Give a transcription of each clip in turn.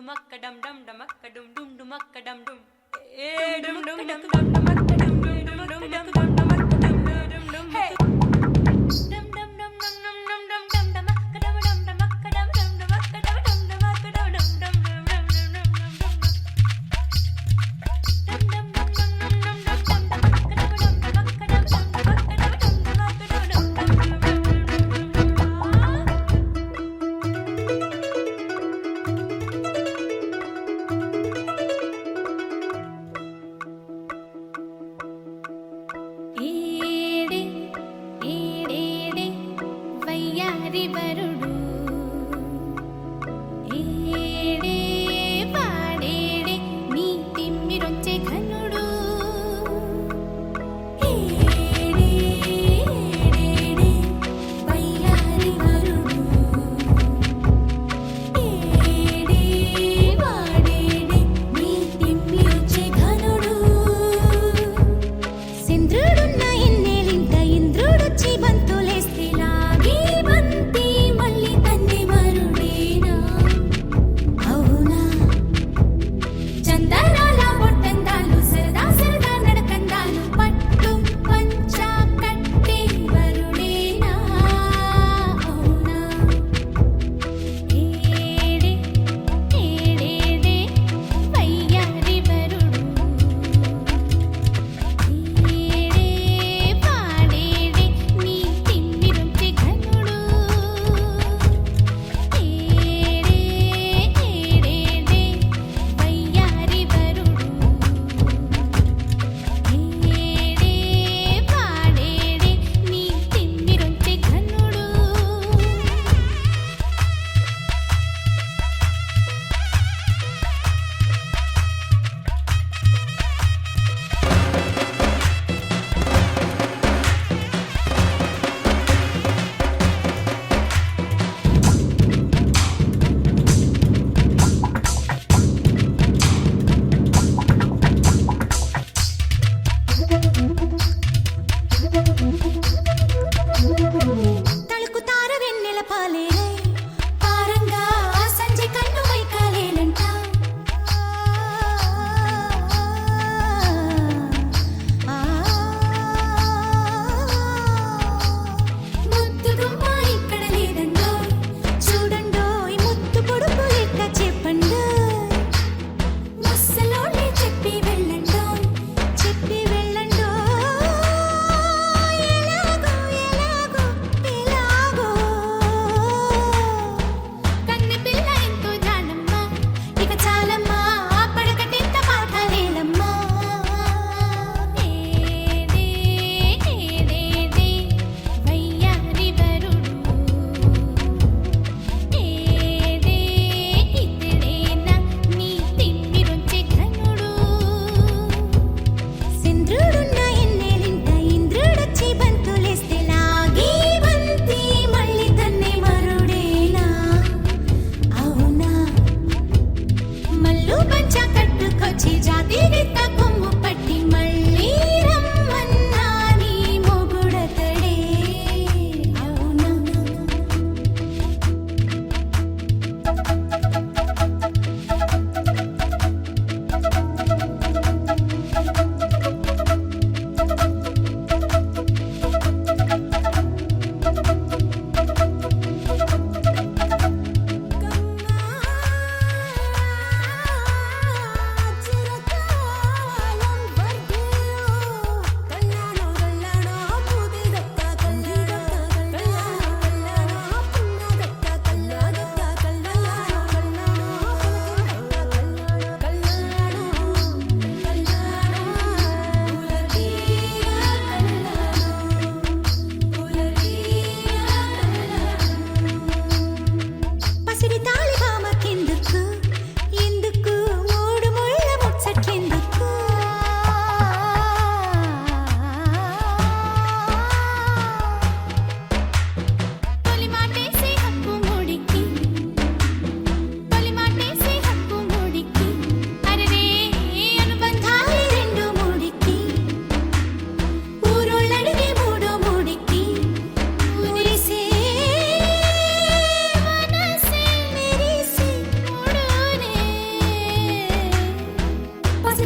dumakka dum dum dumakka dum dum dumakka dum dum dum dum dum dum dumakka dum dum dumakka dum dum dumakka dum dum dum hey dum dum dum dum dum dum dum dum dumakka dum dum dumakka dum dum dumakka dum dum dumakka dum dum dum dum dum dum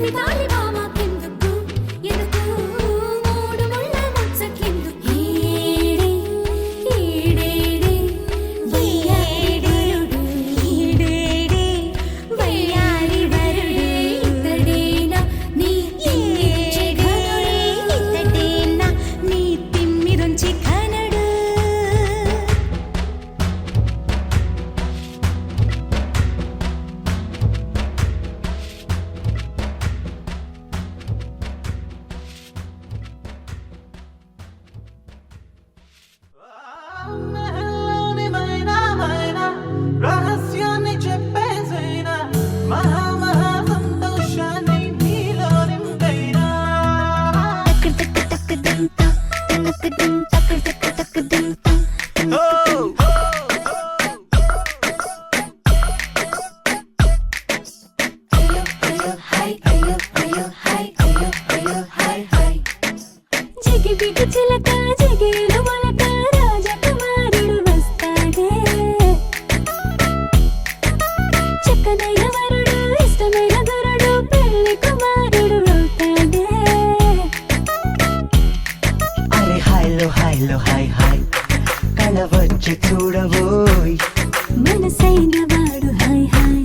Lakshmi తాళి మామకెందుకు ఎందుకు మూడు ముళ్ళ ముచ్చట్లెందుకు ఈడేడే వయ్యారుడు ఈడేడే వయ్యారి వరుడు ఇతడేనా నీ తిమ్మిరుంచి ఘనుడు ఇతడేనా నీ తిమ్మిరుంచి ఘనుడు రహస్యాన్ని చెప్పేసైనా మహా మహా సంతోషాన్ని నీలో నింపైనా జిగిబిగి చిలక జిగేలు మొలక రాజకుమారుడు వస్తాడే చక్కనైన వరుడు ఇష్టమైన గురుడు పెళ్లి కుమారుడు అవుతాడే అరే హాయ్లో హాయ్లో హాయ్ హాయ్ కళ వచ్చి చూడబోయ్ మనసైన వాడు హాయ్ హాయ్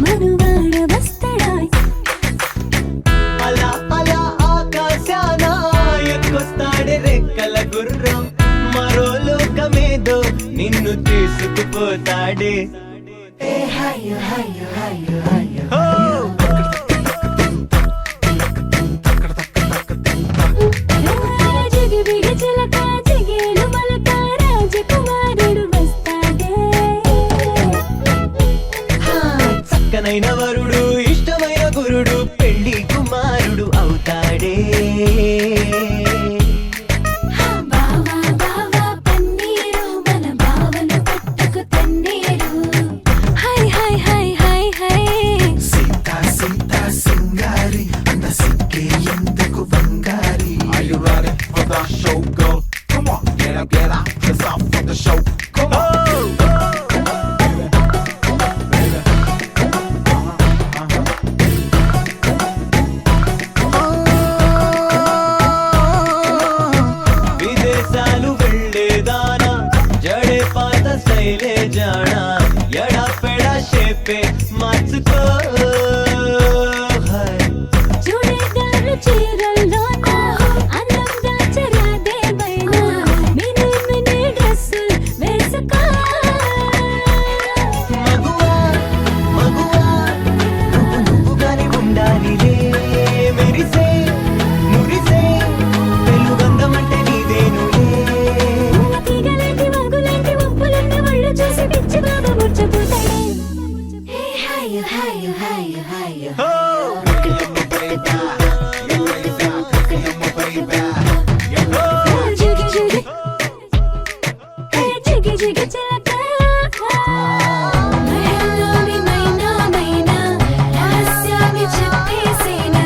మనువాడ వస్తాడాయ్ అలా అలా ఆకాశాన ఎక్కొస్తాడే రెక్కల గుర్రం మరో లోకమేదో నిన్ను తీసుకుపోతాడే ఏ హాయ్ హాయ్ హాయ్ హాయ్ జిగిబిగి చిలక జిగేలు మొలక రాజకుమారుడు వస్తాడే చక్కనైన వరుడు ఇష్టమైన గురుడు పెళ్లి కుమారుడు అవుతాడే బావా బావా పన్నీరు మన బావను పట్టుకు తన్నీరు హాయ్ హాయ్ హాయ్ హాయ్ హాయ్ సీతా సీతా సింగారి అంద సిక్కే ఎందుకు బంగారి Are you ready for the show, girl? Come on, get up, it's off for the show. Come on. విదేశాలు వెళ్ళేదానా జడే పాత శైలే జానా ఎడా పెడా షేపే మార్చుకో హై చూడేదారు చీరల్లోన అందంగా చరాదే వైనా మినీ మినీ డ్రెస్సు వేసుకో మగువా మగువా నువ్వుగానే ఉండాలిలే మెరిసే మురిసే వెలుగందమంటే నీదేనులే తీగలాంటి వాగులాంటి వంపులున్న ఒళ్ళు చూసి పిచ్చి బాబా ముర్చపోతాడే హాయ్ హాయ్ హాయ్ హాయ్ ఓ జిగి జిగి జిగి జిగి చిలక మహిళలోని మైనా మైనా రహస్యాన్ని చెప్పేసేనా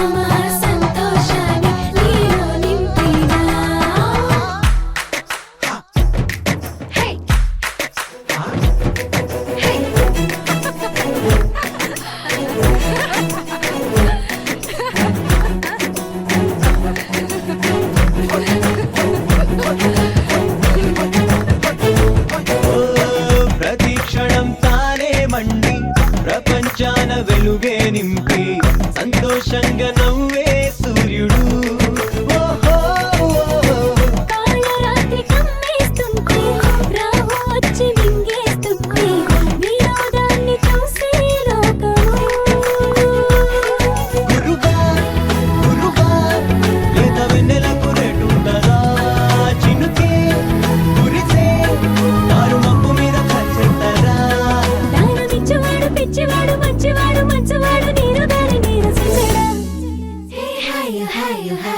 మహా సంతోషాన్ని నీలో నింపినా హే హే ప్రతి క్షణం తానే మండి ప్రపంచాన వెలుగే నింపి సంతోషంగా నవ్వే సూర్యుడు ఓహో కాళ్ళ రాత్రి కమ్మేస్తుంటే రాహు వచ్చి మింగేస్తుంటే వినోదాన్ని చూసే లోకము గురుగా గురుగా లేత వెన్నెలకు రేటుండదా చినుకే కురిసే తారు మబ్బు మీద కచ్చెట్టరా దానమిచ్చేవాడు పిచ్చివాడు మంచివాడు మంచివాడు నీరు దారి నీరు చూసేడా హాయ్ హాయ్ హాయ్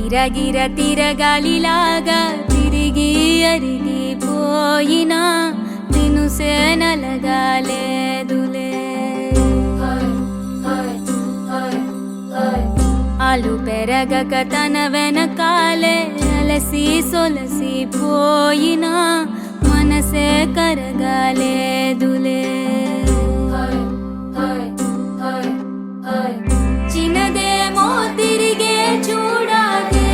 గిర తిరగాలిలాగా తిరిగి అరిగిపోయినా దినుసే నలగాలేదులే. ఆలు పెరగక తన వెనకాలే అలసి సొలసి పోయినా మనసే కరగాలేదులే. చిన్నదేమో తిరిగే చూడాలే,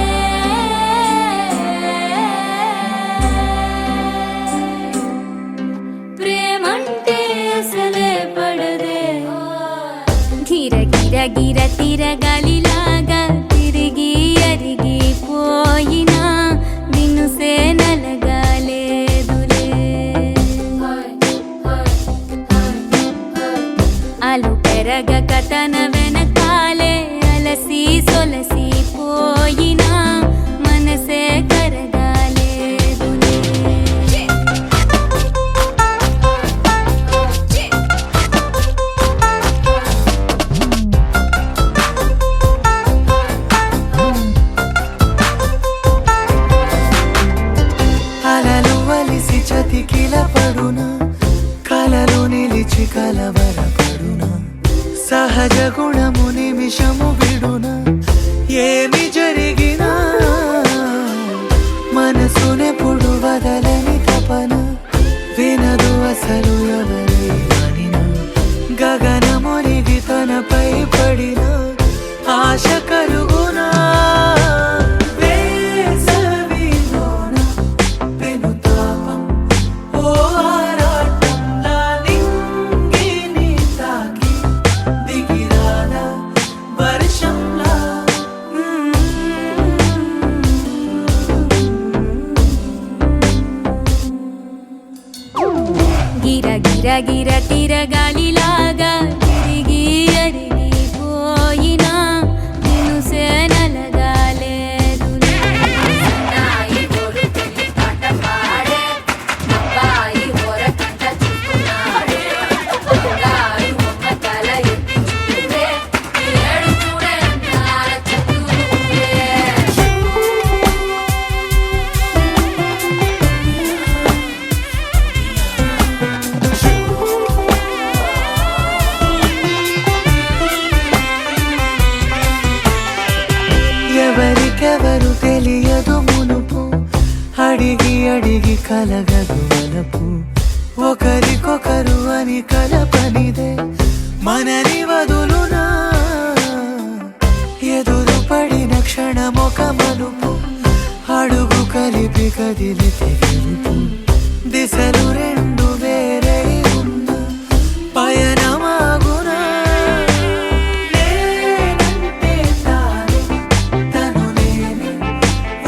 ప్రేమంటే అసలే పడదే. గిర తిరగాలిలాగా తిరిగి అరిగిపోయినా దినుసే నలగాలేదులే. ఆలు పెరగక తన వెనకాలే అలసి సొలసి పోయినా మనసే కరగాలేదులే. అలలు వలిసి చతికిల పడునా, కలలు నిలిచి కలవరపడునా, సహజ గుణము నిమిషము విడునా, ఏమి జరిగినా మనసునెప్పుడు వదలని తపన, వినదు అసలు ఎవరి అనినా, గగనమునిగి తనపై పడిన ఆశ కలుగునా. వేసవిలోన పెనుతాపం ఓ ఆరాటంలా నింగిని తాకి దిగిరాదా వర్షంలా. గిర తిరగాలిలాగా తిరిగి అరిగిపోయినా దినుసే నలగాలేదులే. ఎవరికెవరు తెలియదు మునుపు, అడిగి అడిగి కలగదు వలపు, ఒకరికొకరు అని కలపనిదే మనని వదులునా. ఎదురు పడిన క్షణమొక మలుపు, అడుగు కలిపి కదిలితే గెలుపు, దిశలు రెండు వేరై ఉన్న పయనమాగునా. నేనంటే తానే తను నేనే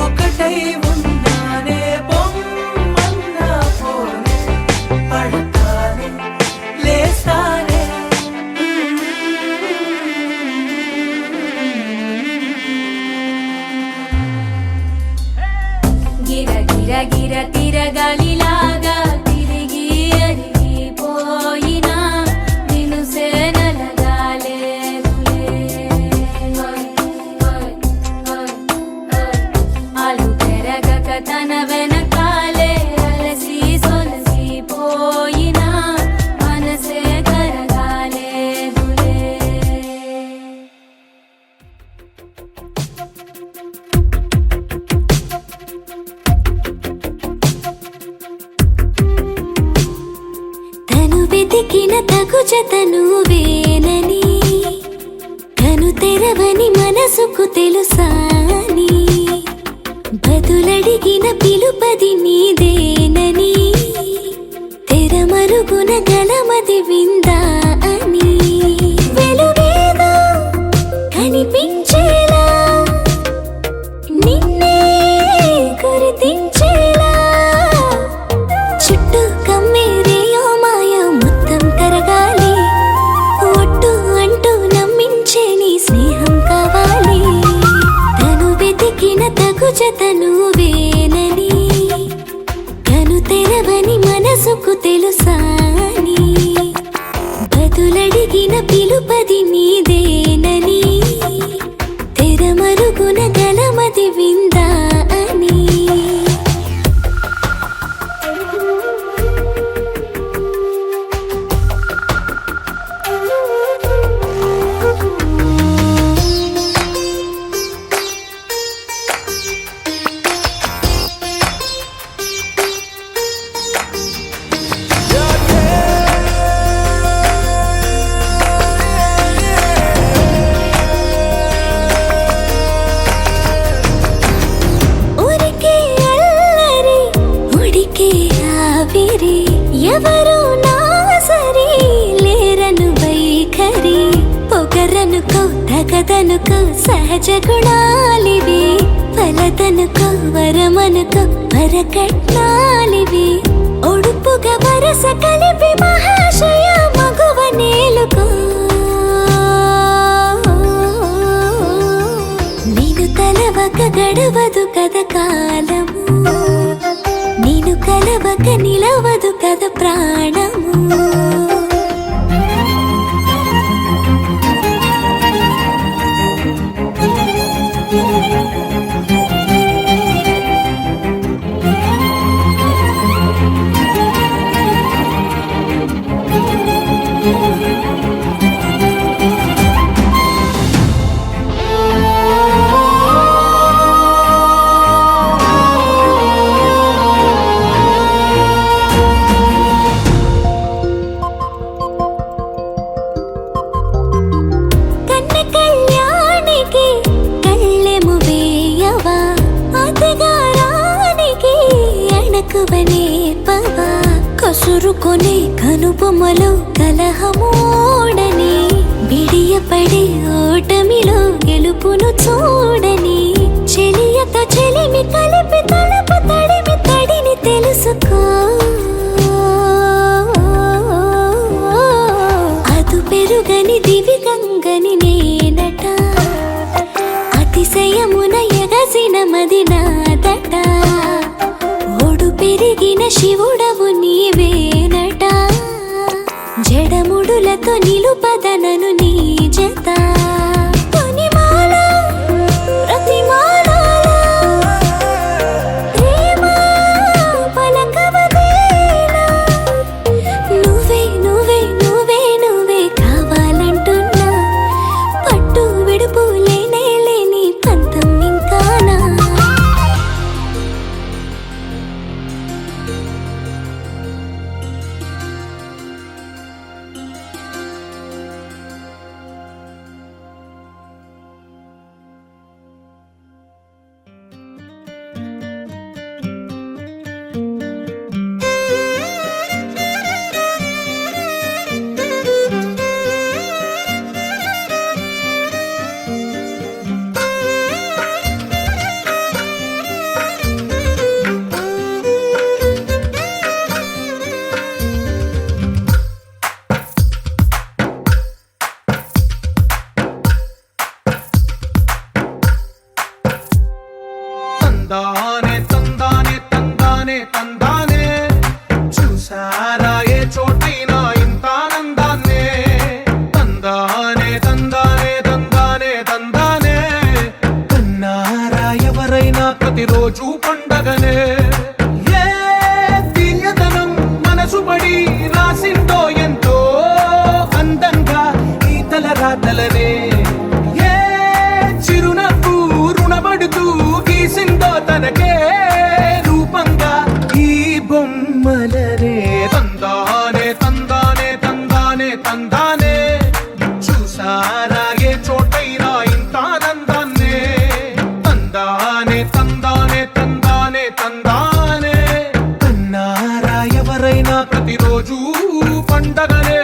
ఒకటై ఉన్నానే, బొమ్మన్నా పోనే పడతానే లేస్తానే. గిర తిరగాలిలాగా తిరిగి అరిగిపోయినా దినుసే నలగాలేదులే. ఆలు పెరగక తన వెనకాలే అలసి సొలసి పోయినా మనసే కరగాలేదులే. తను వెతికిన తగు జతను వేనని, తను తెరవని మనసుకు తెలుసాని, బదులడిగిన పిలుపది నీదేనని, తెరమరుగున గలమది విందా అని, వెలుగేదో కనిపించేలా నిన్నే గుర్తించేలా, చుట్టూ కమ్మేరేయో మాయ మొత్తం కరగాలి, ఒట్టు అంటూ నమ్మించే నీ స్నేహం కావాలి. తను వెతికిన తగు జతను వేనని, తను తెరవని మనసుకు తెలుసాని, బదులడిగిన పిలుపది నీదేనని, తెరమరుగున గలమది ఎవరు నా సరి లేరను వైఖరి పొగరనుకో తగదనుకో సహజ గుణాలివి ఫలదనుకో వరమనుకో వరకట్నాలివి ఒడుపుగా వరస కలిపి మహాశయ మగువ నేలుకో నేను తలవక గడవదు కద కాలము నేను కలవక నిలవదు కద ప్రాణము కసురుకొనే కనుబొమ్మలో కలహమోడని బిడియపడే ఓటమిలో గెలుపును చూడని చెలియత చెలిమి కలిపి తలపు తడిమి తడిని తెలుసుకో అదు పెరుగని దివి గంగని నేనట అతిశయమున ఎగసిన మది నాదట పెరిగిన శివుడవు నీవేనట జడముడులతో నిలుపదనను నీ జత తొనిమాల ప్రతిమాల ప్రేమ పలకవదేనా నువ్వే నువ్వే నువ్వే నువ్వే కావాలంటున్నా పట్టు విడుపు లేనే లేని పంతం ఇంకానా తందానే తందానే తందానే తందానే చూసారా ఏ చోటైనా ఇంత ఆనందాన్నే తందానే తందానే తందానే తందానే కన్నారా ఎవరైనా ప్రతిరోజు పండగనే ఏ తీయదనం మనసు పడి రాసిందో ఎంతో అందంగా ఈ తల రాతలనే ఏ చిరునవ్వు రుణపడుతూ గీసిందో తనకే రూపంగా ఈ బొమ్మలనే తందానే తందానే తందానే తందానే చూసారా ఏ చోటైనా ఇంత ఆనందాన్నే తందానే తందానే తందానే తందానే కన్నారా ఎవరైనా ప్రతిరోజు పండగనే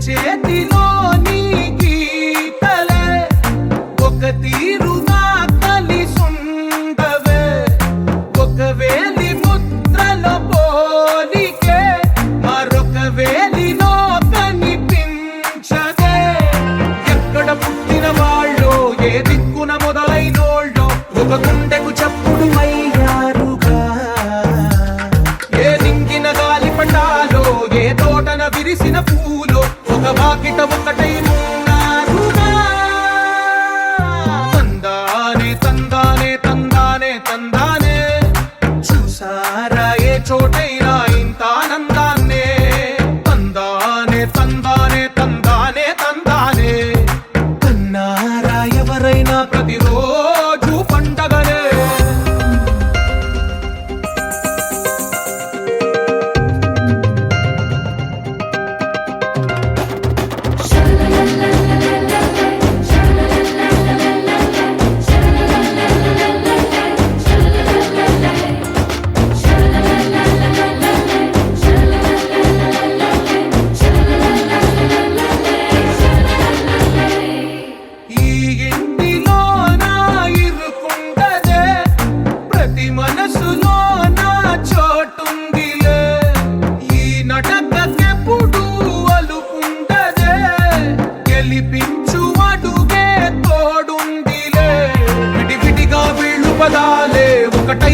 చేతిలో నీ గీతలే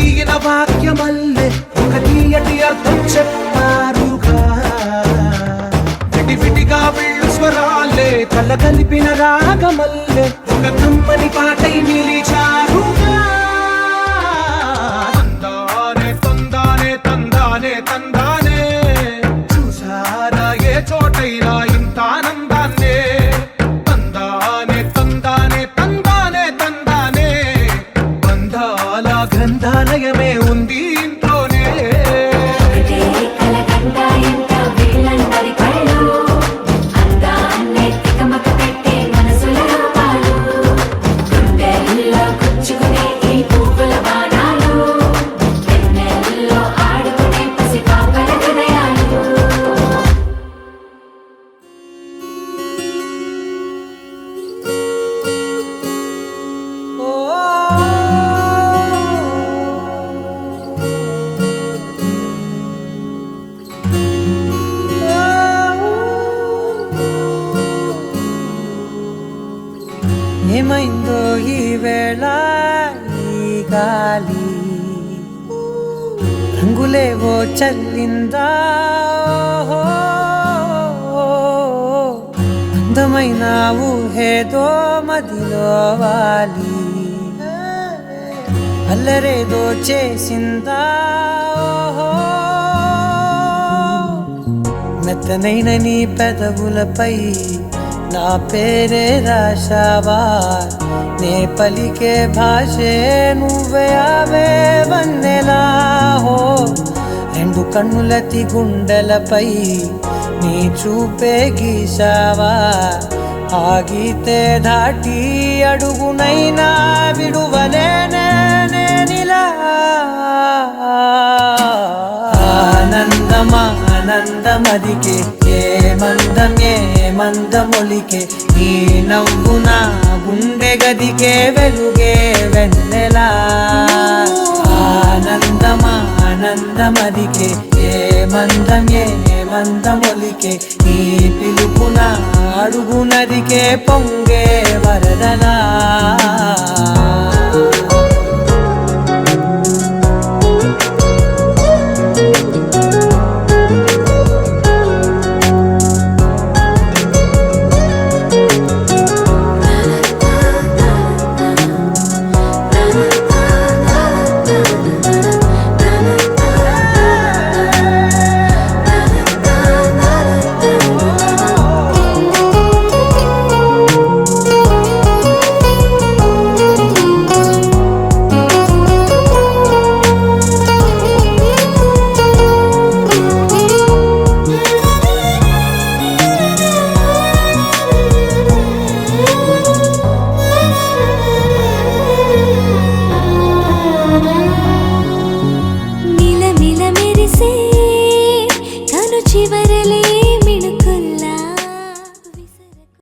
తీయన వాక్యమల్లే ఒక తీయటి అర్థం చెప్పారుగా విడివిడిగా వెళ్ళు స్వరాలే కళ్ళ కలిపిన రాగమల్లే ఒక కమ్మని పాటై నిలిచారుగా తందానే తందానే తందానే తందానే చూసారా ఏ చోటైనా ఇంత ఆనందాన్నే తందానే తందానే తందానే తందానే బంధాల గ్రంథాలయమే ఉంది ఇంట్లోనే ఒకటే కలగంట ఎంత వీళ్ళందరి కళ్ళు అందాన్నే తికమక పెట్టే మనసుల రూపాలు గుండెల్లో గుచ్చుకునే ఈ పువ్వుల బాణాలు వెన్నెల్లో ఆడుకునే పసిపాపల హృదయాలు ఏమైందో ఈ వేళ ఈ గాలి రంగులేవో చల్లిందా అందమైన ఊహేదో మదిలో వాలి అల్లరేదో చేసిందా మెత్తనైన నీ పెదవులపై నా పేరే రాశావా నే పలికే భాషే నువ్వే అవే వన్నెలా హో రెండు కన్నులతి గుండెలపై నీ చూపే గీసావా ఆగితే దాటి అడుగునైనా విడువలేనే నేనిలా ఆనందమా ఆనందమదికే ఏ మందమొలికే నీ నవ్వున గుండె గదికే వెలుగే వెన్నెలా ఆనందమా ఆనందమదికే ఏ మందమొలికే నీ పిలుపున అడుగునదికే పొంగే వరదలా